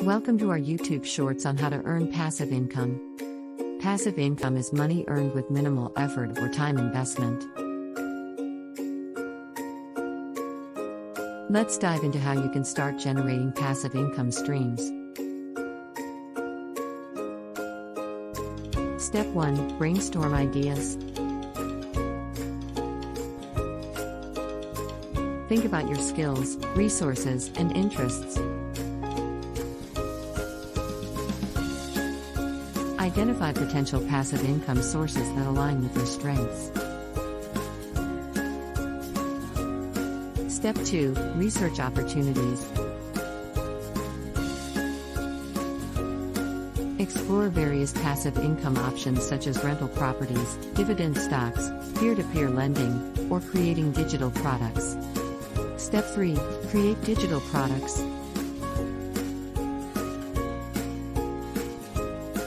Welcome to our YouTube shorts on how to earn passive income. Passive income is money earned with minimal effort or time investment. Let's dive into how you can start generating passive income streams. Step 1. Brainstorm ideas. Think about your skills, resources, and interests. Identify potential passive income sources that align with your strengths. Step 2. Research opportunities. Explore various passive income options such as rental properties, dividend stocks, peer-to-peer lending, or creating digital products. Step 3. Create digital products.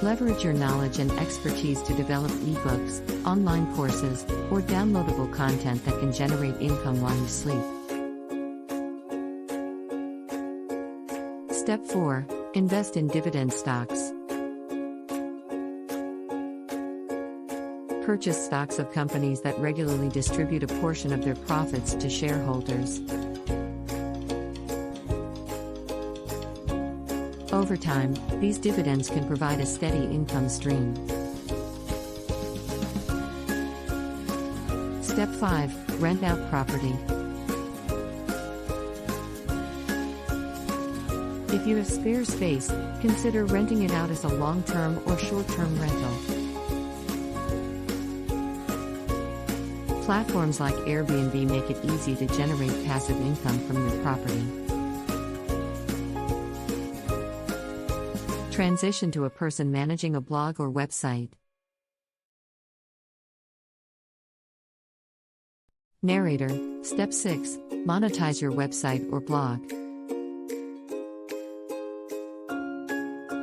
Leverage your knowledge and expertise to develop ebooks, online courses, or downloadable content that can generate income while you sleep. Step 4. Invest in dividend stocks. Purchase stocks of companies that regularly distribute a portion of their profits to shareholders. Over time, these dividends can provide a steady income stream. Step 5. Rent out property. If you have spare space, consider renting it out as a long-term or short-term rental. Platforms like Airbnb make it easy to generate passive income from your property. Transition to a person managing a blog or website. Narrator. Step 6. Monetize your website or blog.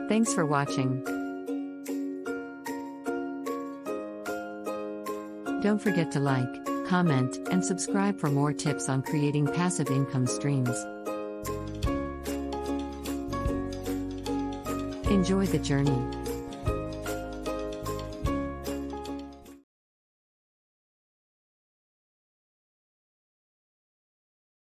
Thanks for watching. Don't forget to like, comment, and subscribe for more tips on creating passive income streams. Enjoy the journey.